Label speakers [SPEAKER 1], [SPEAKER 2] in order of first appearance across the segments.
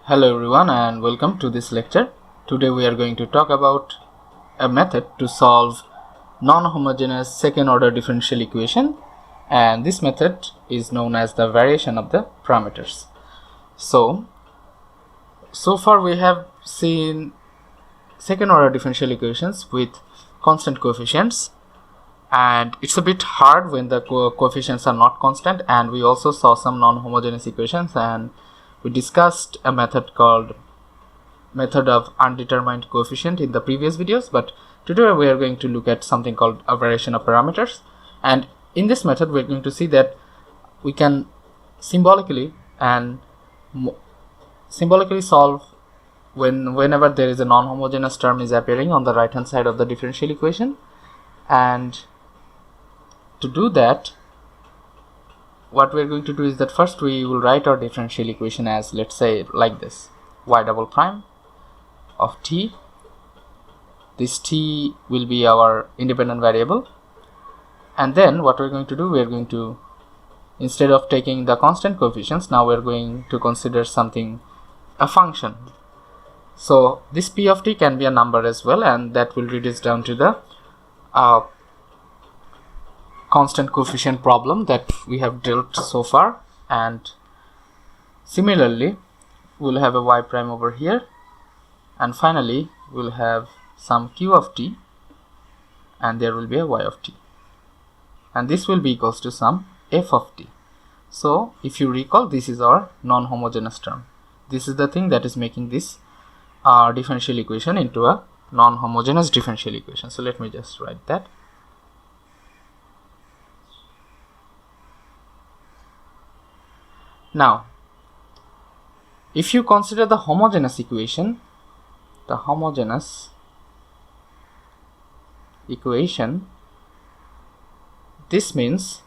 [SPEAKER 1] Hello everyone and welcome to this lecture. Today we are going to talk about a method to solve non-homogeneous second order differential equation, and this method is known as the variation of the parameters. So far we have seen second order differential equations with constant coefficients, and it's a bit hard when the coefficients are not constant, and we also saw some non-homogeneous equations, and we discussed a method called method of undetermined coefficient in the previous videos, but today we are going to look at something called a variation of parameters. And in this method we are going to see that we can symbolically solve whenever there is a non-homogeneous term is appearing on the right hand side of the differential equation. And to do that, what we're going to do is that first we will write our differential equation as, let's say, like this: y double prime of t. This t will be our independent variable, and then what we're going to do, we're going to, instead of taking the constant coefficients, now we're going to consider something, a function. So this p of t can be a number as well, and that will reduce down to the constant coefficient problem that we have dealt so far. And similarly we'll have a y prime over here, and finally we'll have some q of t, and there will be a y of t, and this will be equals to some f of t. So if you recall, this is our non-homogeneous term. This is the thing that is making this differential equation into a non-homogeneous differential equation. So let me just write that. Now, if you consider the homogeneous equation, this means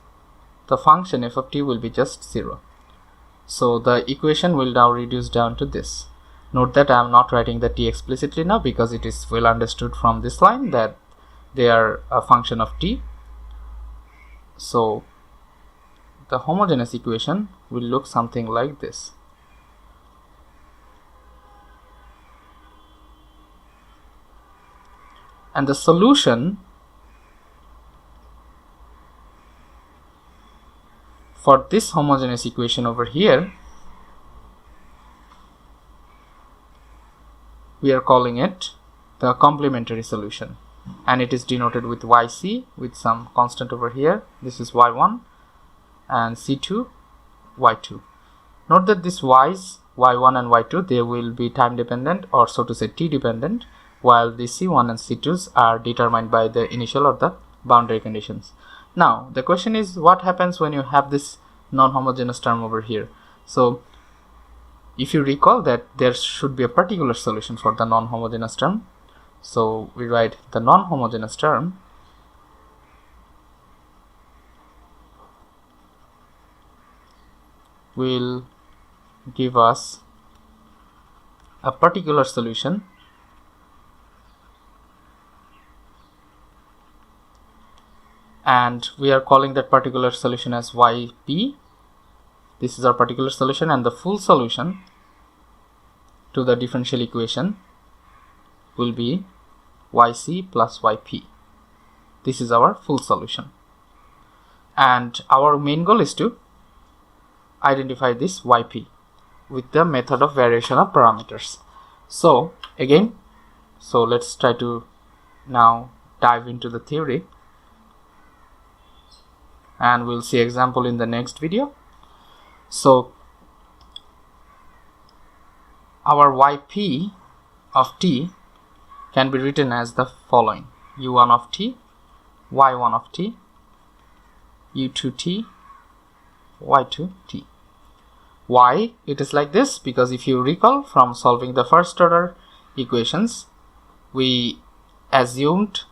[SPEAKER 1] the function f of t will be just 0. So the equation will now reduce down to this. Note that I am not writing the t explicitly now, because it is well understood from this line that they are a function of t. So the homogeneous equation will look something like this. And the solution for this homogeneous equation over here, we are calling it the complementary solution, and it is denoted with yc with some constant over here. This is y1 and c2 y2. Note that this y's, y1 and y2, they will be time dependent, or so to say t dependent, while the c1 and c2s are determined by the initial or the boundary conditions. Now the question is, what happens when you have this non-homogeneous term over here? So if you recall that there should be a particular solution for the non-homogeneous term, so we write the non-homogeneous term will give us a particular solution, and we are calling that particular solution as yp. This is our particular solution, and the full solution to the differential equation will be yc plus yp. This is our full solution, and our main goal is to identify this yp with the method of variation of parameters. So let's try to now dive into the theory, and we'll see example in the next video. So our yp of t can be written as the following: u1 of t, y1 of t, u2t, y2t. Why it is like this? Because if you recall from solving the first order equations, we assumed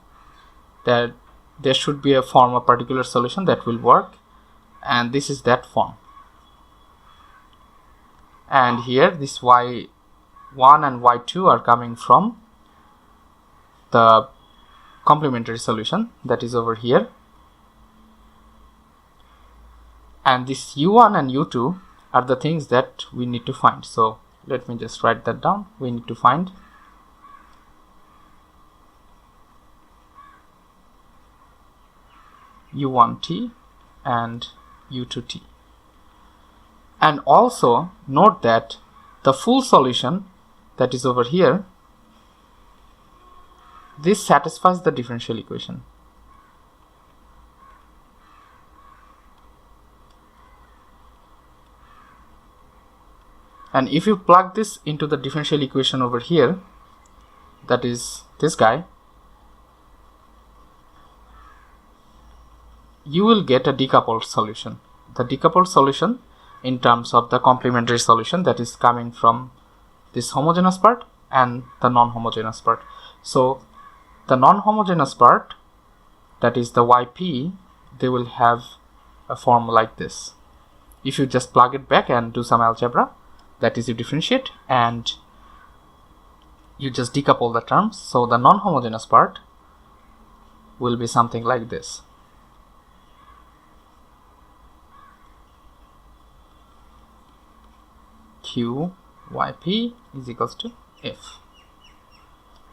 [SPEAKER 1] that there should be a form of particular solution that will work, and this is that form. And here this y1 and y2 are coming from the complementary solution that is over here, and this u1 and u2 are the things that we need to find. So let me just write that down. We need to find u1t and u2t. And also note that the full solution that is over here, this satisfies the differential equation. And if you plug this into the differential equation over here, that is this guy, you will get a decoupled solution. The decoupled solution in terms of the complementary solution that is coming from this homogeneous part and the non-homogeneous part. So the non-homogeneous part, that is the yp, they will have a form like this. If you just plug it back and do some algebra, that is, you differentiate and you just decouple the terms, so the non-homogeneous part will be something like this. Qyp is equals to f,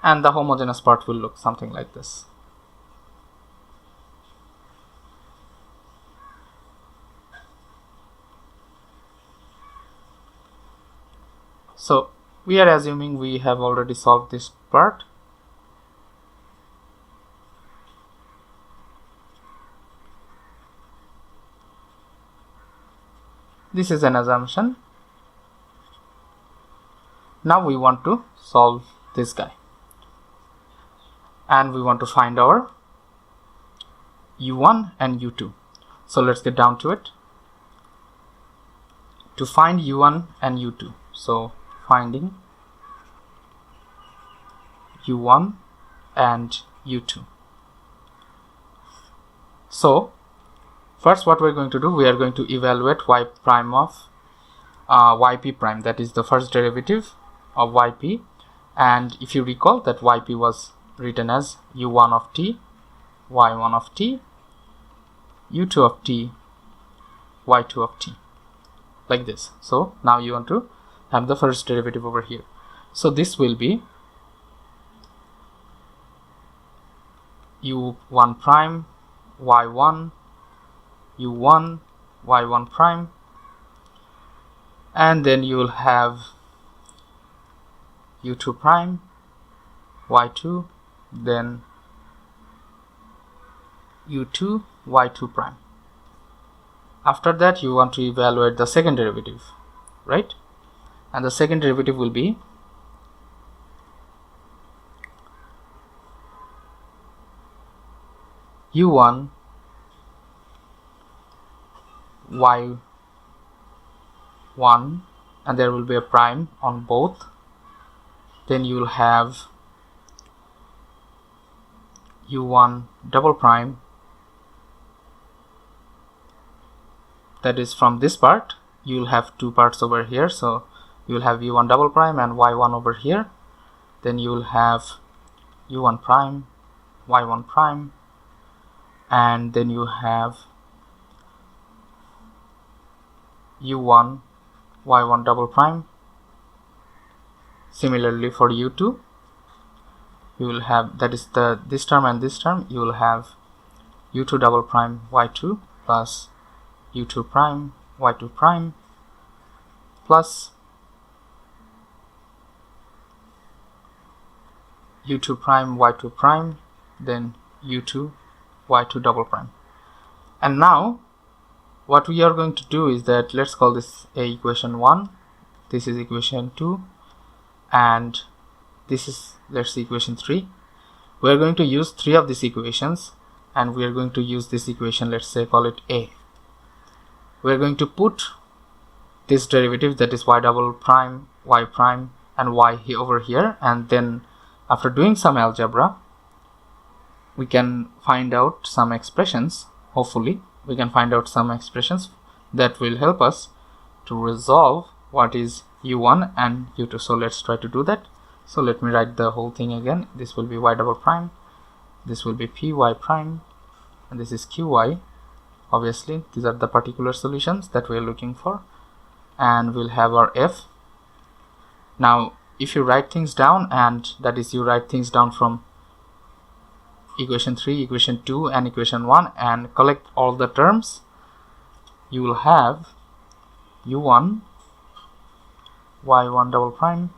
[SPEAKER 1] and the homogeneous part will look something like this. So we are assuming we have already solved this part. This is an assumption. Now we want to solve this guy, and we want to find our u1 and u2. So let's get down to it. To find u1 and u2, so finding u1 and u2. So first what we're going to do, we are going to evaluate y prime of yp prime, that is the first derivative of yp. And if you recall that yp was written as u1 of t, y1 of t, u2 of t, y2 of t, like this. So now you want to have the first derivative over here. So this will be u1 prime, y1, u1, y1 prime, and then you will have u2 prime, y2, then u2, y2 prime. After that you want to evaluate the second derivative, right? And the second derivative will be u1 y1, and there will be a prime on both. Then you will have u1 double prime, that is from this part. You will have two parts over here, so you will have u1 double prime and y1 over here. Then you will have u1 prime, y1 prime, and then you have u1 y1 double prime. Similarly for u2, you will have, that is this term and this term, you will have u2 double prime y2 plus u2 prime y2 prime plus u2 prime y2 prime, then u2 y2 double prime. And now what we are going to do is that, let's call this equation 1, this is equation 2, and this is, let's see, equation 3. We are going to use 3 of these equations, and we are going to use this equation, let's say call it A. We are going to put this derivative, that is y double prime, y prime, and y over here, and then after doing some algebra we can find out some expressions. Hopefully we can find out some expressions that will help us to resolve what is u1 and u2. So let's try to do that. So let me write the whole thing again. This will be y double prime, this will be py prime, and this is qy. Obviously these are the particular solutions that we are looking for, and we'll have our f, Now if you write things down, and that is you write things down from equation 3, equation 2 and equation 1 and collect all the terms, you will have u1 y1 double prime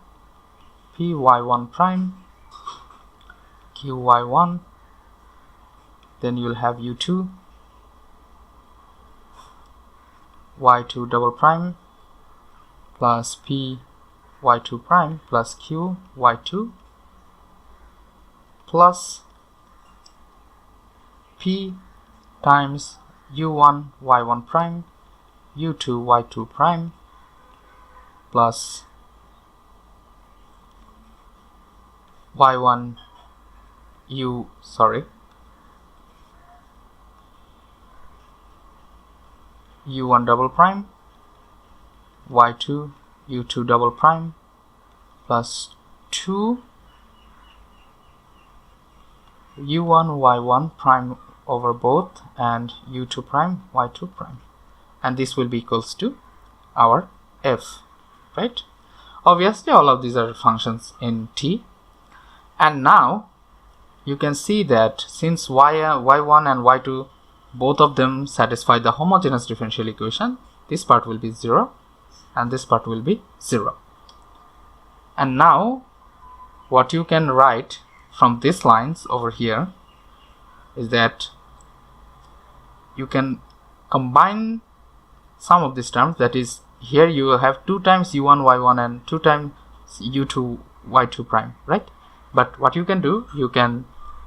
[SPEAKER 1] p y1 prime q y1, then you will have u2 y2 double prime plus p y2 prime plus q y2 plus p times u1 y1 prime u2 y2 prime plus y1 u1 double prime y2 u2 double prime plus 2 u1 y1 prime over both and u2 prime y2 prime, and this will be equals to our f, right? Obviously all of these are functions in T, and now you can see that since y1 and y2 both of them satisfy the homogeneous differential equation, this part will be 0 and this part will be 0. And now what you can write from these lines over here is that you can combine some of these terms, that is here you will have 2 times u1 y1 and 2 times u2 y2 prime, right? But what you can do, you can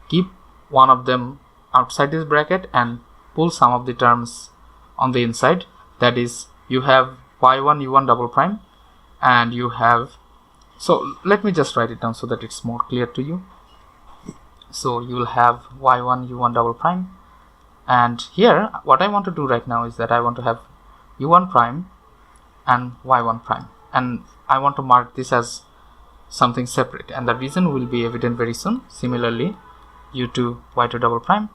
[SPEAKER 1] keep one of them outside this bracket and pull some of the terms on the inside, that is you have y1 u1 double prime and you have, so let me just write it down so that it's more clear to you. So you will have y1 u1 double prime, and here what I want to do right now is that I want to have u1 prime and y1 prime, and I want to mark this as something separate, and the reason will be evident very soon. Similarly, u2 y2 double prime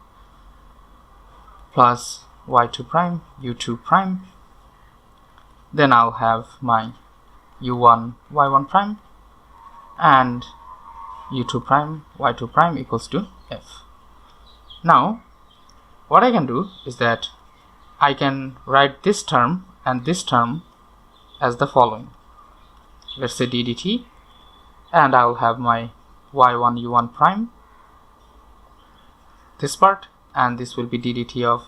[SPEAKER 1] plus y2 prime u2 prime, then I'll have my u1 y1 prime and u2 prime y2 prime equals to f. Now what I can do is that I can write this term and this term as the following. Let's say d dt, and I will have my y1 u1 prime, this part, and this will be d dt of,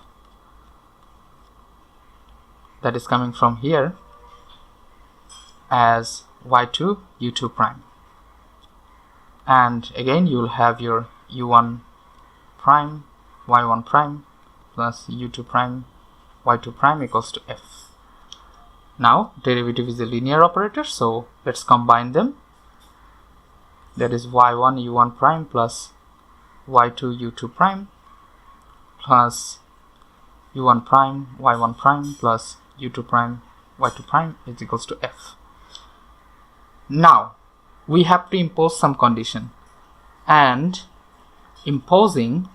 [SPEAKER 1] that is coming from here, as y2 u2 prime, and again you will have your u1 prime y1 prime plus u2 prime y2 prime equals to f. Now derivative is a linear operator, so let's combine them. That is y1 u1 prime plus y2 u2 prime plus u1 prime y1 prime plus u2 prime y2 prime is equals to f. Now we have to impose some condition, and imposing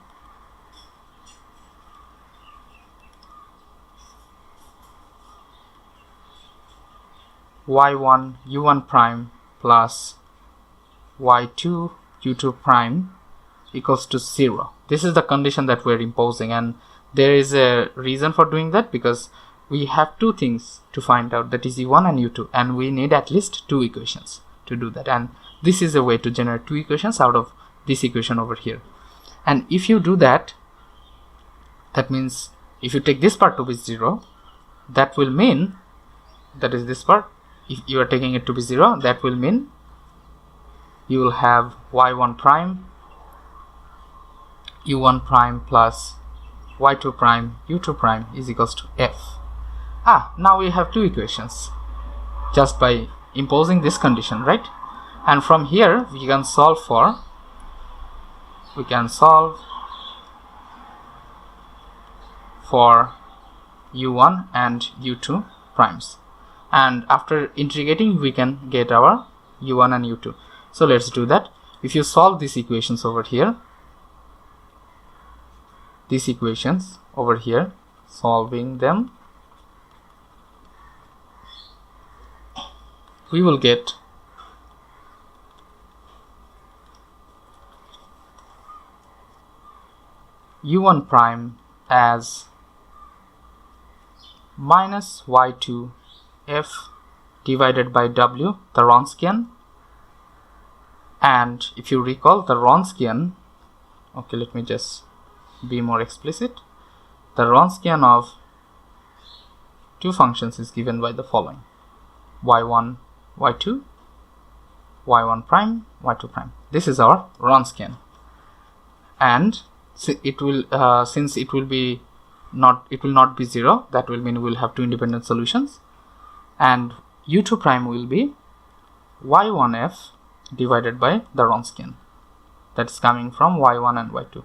[SPEAKER 1] y1 u1 prime plus y2 u2 prime equals to 0. This is the condition that we're imposing, and there is a reason for doing that, because we have two things to find out, that is u1 and u2, and we need at least 2 equations to do that, and this is a way to generate 2 equations out of this equation over here. And if you do that, that means if you take this part to be 0, that will mean, that is this part, if you are taking it to be 0, that will mean you will have y1 prime u1 prime plus y2 prime u2 prime is equals to f. Now we have 2 equations just by imposing this condition, right? And from here we can solve for, u1 and u2 primes, and after integrating we can get our u1 and u2. So let's do that. If you solve these equations over here, solving them, we will get u1 prime as minus y2 f divided by w, the Wronskian. And if you recall the Wronskian, okay, let me just be more explicit. The Wronskian of two functions is given by the following: y1, y2, y1 prime, y2 prime. This is our Wronskian, and it will since it will not be 0, that will mean we will have two independent solutions, and u2 prime will be y1f divided by the Wronskian, that's coming from y1 and y2.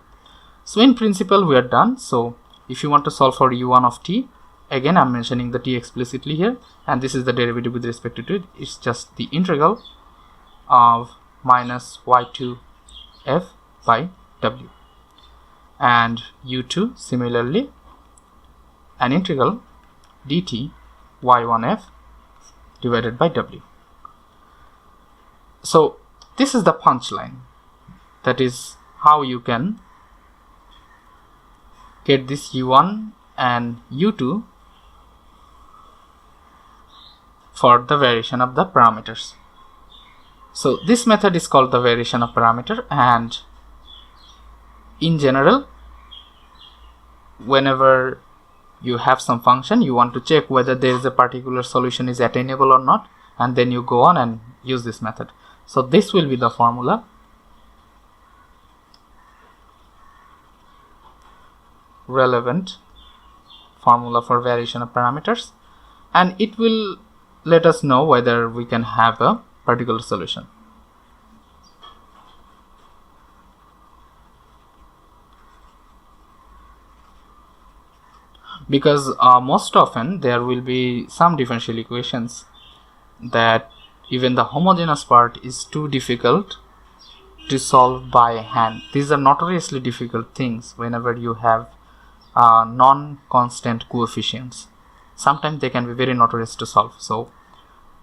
[SPEAKER 1] So in principle we are done. So if you want to solve for u1 of t, again I'm mentioning the t explicitly here, and this is the derivative with respect to it. It's just the integral of minus y2 f by w, and u2 similarly an integral dt y1f divided by w. So this is the punchline. That is how you can get this u1 and u2 for the variation of the parameters. So this method is called the variation of parameter, and in general, whenever you have some function, you want to check whether there is a particular solution is attainable or not, and then you go on and use this method. So this will be the formula. Relevant formula for variation of parameters, and it will let us know whether we can have a particular solution. Because most often there will be some differential equations that even the homogeneous part is too difficult to solve by hand. These are notoriously difficult things whenever you have non-constant coefficients. Sometimes they can be very notorious to solve. So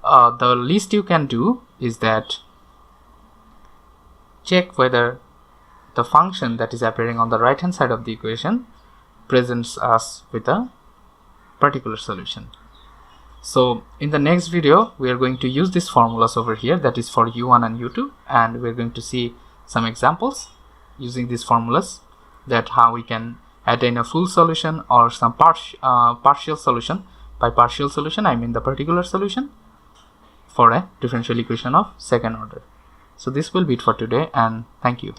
[SPEAKER 1] the least you can do is that check whether the function that is appearing on the right hand side of the equation presents us with a particular solution. So in the next video we are going to use these formulas over here, that is for u1 and u2, and we're going to see some examples using these formulas, that how we can attain a full solution or some partial solution. By partial solution I mean the particular solution for a differential equation of second order. So this will be it for today, and thank you.